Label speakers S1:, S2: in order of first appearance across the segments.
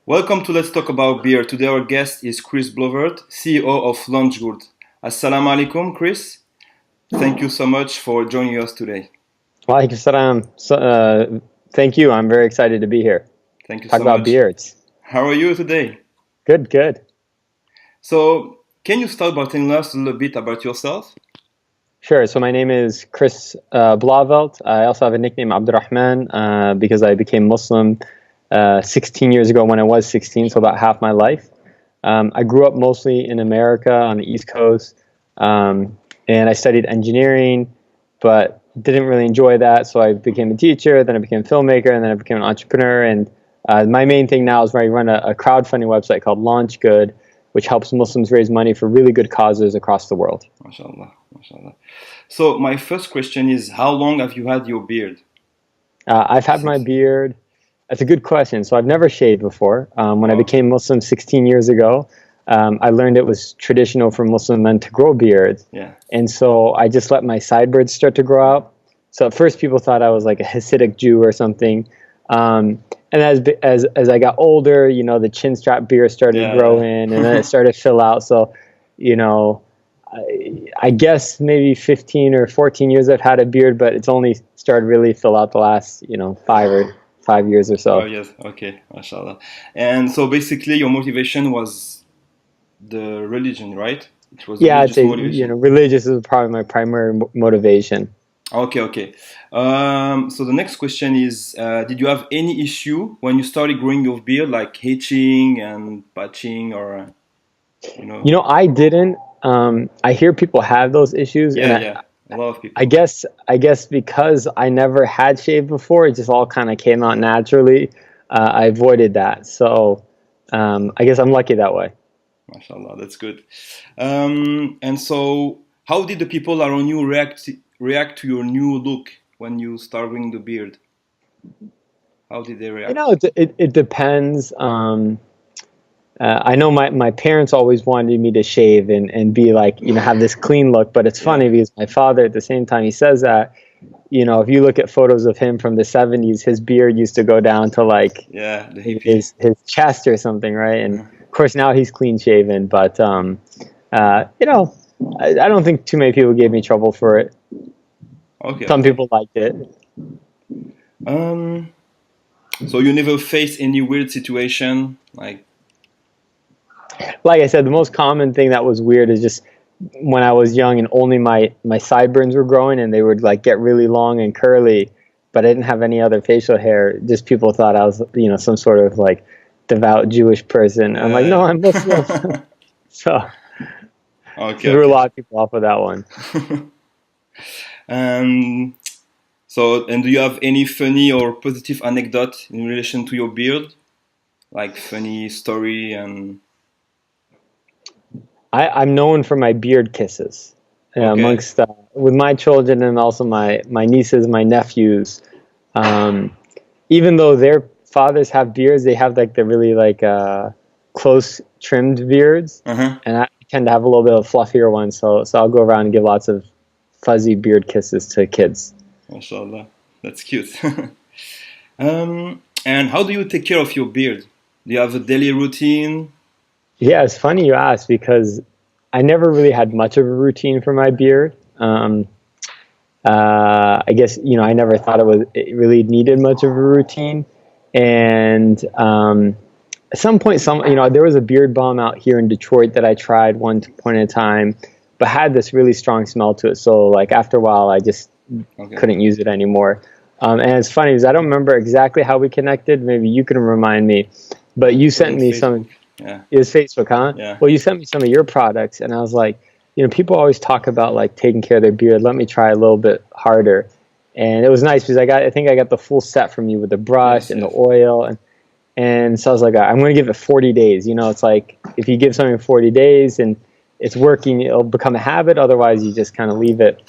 S1: Welcome to Let's Talk About Beer. Today our guest is Chris Blauvelt, CEO of Launchgood. Assalamu alaikum, Chris. Thank you so much for joining us today.
S2: Walaikum salam. Thank you. I'm very excited to be here.
S1: Thank you
S2: Talk
S1: so
S2: about
S1: much.
S2: beards.
S1: How are you today?
S2: Good, good.
S1: So, can you start by telling us a little bit about yourself?
S2: Sure. So my name is Chris Blauvelt. I also have a nickname Abdur-Rahman because I became Muslim 16 years ago when I was 16, so about half my life. I grew up mostly in America on the East Coast, and I studied engineering, but didn't really enjoy that, so I became a teacher, then I became a filmmaker, and then I became an entrepreneur. And my main thing now is where I run a crowdfunding website called Launchgood, which helps Muslims raise money for really good causes across the world.
S1: MashaAllah, MashaAllah. So, my first question is, how long have you had your beard?
S2: I've had my beard. That's a good question. So I've never shaved before. When I became Muslim 16 years ago, I learned it was traditional for Muslim men to grow beards.
S1: Yeah.
S2: And so I just let my sideburns start to grow out. So at first people thought I was like a Hasidic Jew or something. And as I got older, you know, the chin strap beard started to grow in, and then it started to fill out. So, you know, I guess maybe 15 or 14 years I've had a beard, but it's only started really fill out the last, 5 years or so.
S1: Oh, yes. Okay. MashaAllah. And so basically your motivation was the religion, right? It was
S2: I'd say,
S1: motivation.
S2: religious is probably my primary motivation.
S1: Okay. So the next question is, did you have any issue when you started growing your beard, like itching and patching, or
S2: I didn't. I hear people have those issues,
S1: Yeah, a lot of people.
S2: I guess because I never had shaved before, it just all kind of came out naturally. I avoided that, so I guess I'm lucky that way.
S1: MashaAllah, that's good. And so, how did the people around you react to your new look when you start growing the beard? How did they react?
S2: It depends. I know my parents always wanted me to shave and be like, have this clean look, but it's funny because my father, at the same time he says that, if you look at photos of him from the 70s, his beard used to go down to like his chest or something, right? And of course now he's clean shaven, but I don't think too many people gave me trouble for it. Some people liked it.
S1: So you never faced any weird situation
S2: like I said, the most common thing that was weird is just when I was young and only my sideburns were growing and they would like get really long and curly, but I didn't have any other facial hair. Just people thought I was, some sort of like devout Jewish person. I'm like, no, I'm Muslim. So threw a lot of people off of that one.
S1: And do you have any funny or positive anecdote in relation to your beard? Like funny story and...
S2: I'm known for my beard kisses amongst with my children and also my nieces, my nephews. Even though their fathers have beards, they have like the really like close trimmed beards, and I tend to have a little bit of fluffier ones. So I'll go around and give lots of fuzzy beard kisses to kids.
S1: MashaAllah, that's cute. And how do you take care of your beard? Do you have a daily routine?
S2: Yeah, it's funny you ask because I never really had much of a routine for my beard. I guess, I never thought it really needed much of a routine. And at some point, there was a beard balm out here in Detroit that I tried one point at a time, but had this really strong smell to it. So like after a while, I just couldn't use it anymore. And it's funny because I don't remember exactly how we connected. Maybe you can remind me. But you sent me some...
S1: Yeah.
S2: It was Facebook, huh?
S1: Yeah.
S2: Well, you sent me some of your products, and I was like, people always talk about like taking care of their beard. Let me try a little bit harder, and it was nice because I think I got the full set from you with the brush and the oil, and so I was like, I'm going to give it 40 days. It's like if you give something 40 days and it's working, it'll become a habit. Otherwise, you just kind of leave it.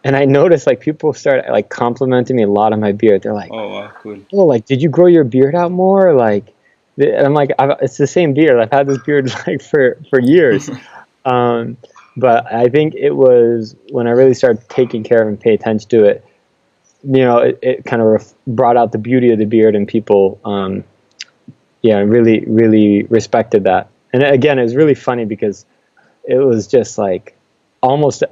S2: And I noticed like people started like complimenting me a lot on my beard. They're like,
S1: "Oh, wow, cool.
S2: Oh, like did you grow your beard out more?" Like. And I'm like, it's the same beard. I've had this beard like for years. But I think it was when I really started taking care of and pay attention to it, it kind of brought out the beauty of the beard, and people yeah, really, really respected that. And again, it was really funny because it was just like almost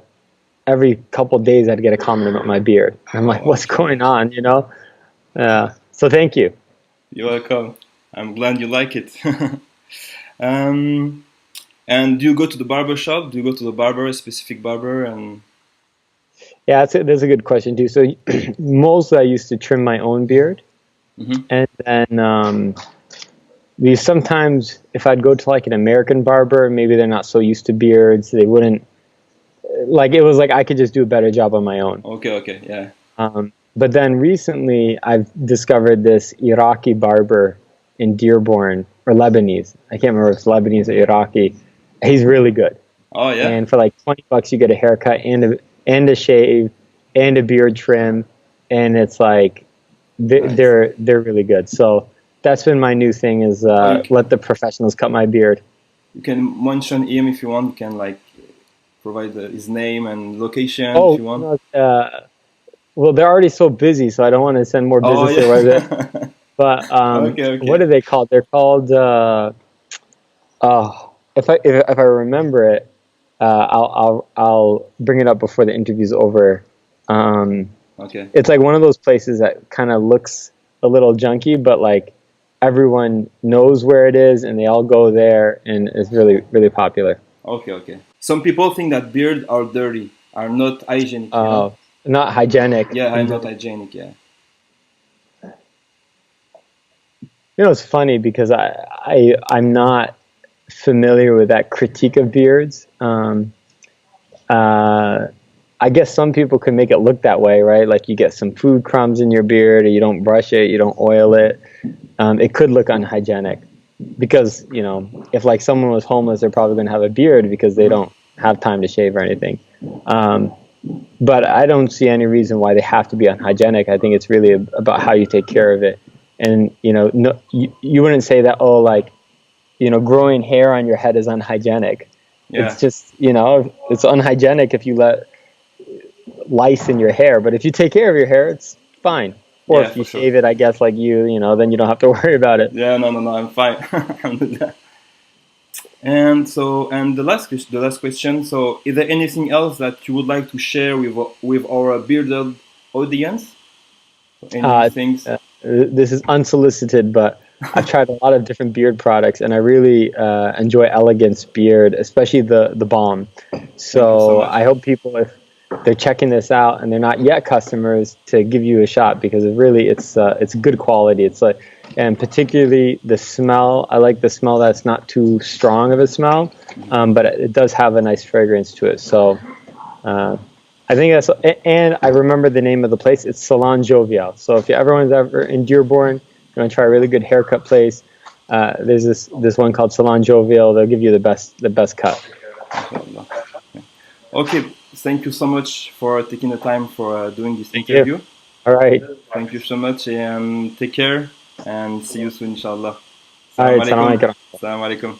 S2: every couple of days I'd get a comment about my beard. I'm like, what's going on, you know? So thank you.
S1: You're welcome. I'm glad you like it. um, and do you go to the barber shop? Do you go to the barber, a specific barber? And
S2: yeah, that's a good question too. So mostly I used to trim my own beard, and then sometimes if I'd go to like an American barber, maybe they're not so used to beards, they wouldn't like. It was like I could just do a better job on my own.
S1: Okay, yeah.
S2: But then recently I've discovered this Iraqi barber in Dearborn, or Lebanese. I can't remember if it's Lebanese or Iraqi. He's really good.
S1: Oh yeah.
S2: And for like $20 you get a haircut and a shave and a beard trim, and it's like they're really good. So that's been my new thing is let the professionals cut my beard.
S1: You can mention him if you want. You can like provide his name and location if you want.
S2: Well, they're already so busy, so I don't want to send more business their way. But
S1: okay.
S2: What are they called? They're called. If I remember it, I'll bring it up before the interview's over.
S1: Okay.
S2: It's like one of those places that kind of looks a little junky, but like everyone knows where it is, and they all go there, and it's really, really popular.
S1: Okay. Some people think that beards are dirty, are not hygienic.
S2: Not hygienic.
S1: Yeah, not hygienic. Yeah.
S2: You know, it's funny because I'm not familiar with that critique of beards. I guess some people can make it look that way, right? Like you get some food crumbs in your beard, or you don't brush it, you don't oil it. It could look unhygienic because, you know, if like someone was homeless, they're probably going to have a beard because they don't have time to shave or anything. But I don't see any reason why they have to be unhygienic. I think it's really about how you take care of it. And, you know, you wouldn't say that, oh, like, you know, growing hair on your head is unhygienic. Yeah. It's just, you know, it's unhygienic if you let lice in your hair. But if you take care of your hair, it's fine. Or if you shave it, I guess, like you know, then you don't have to worry about it.
S1: Yeah, no, I'm fine. And the last question. So, is there anything else that you would like to share with our bearded audience? Any things?
S2: This is unsolicited, but I've tried a lot of different beard products, and I really enjoy Elegance beard, especially the balm. So I hope people, if they're checking this out and they're not yet customers, to give you a shot because it's good quality. It's like, and particularly the smell. I like the smell that's not too strong of a smell, but it does have a nice fragrance to it. So I think that's, and I remember the name of the place. It's Salon Jovial. So if everyone's ever in Dearborn, you want to try a really good haircut place, there's this one called Salon Jovial. They'll give you the best cut.
S1: Okay, thank you so much for taking the time for doing this interview.
S2: You. All right.
S1: Thank you so much, and take care, and see you soon, inshallah.
S2: All right, Assalamu alaikum.
S1: Assalamu alaikum.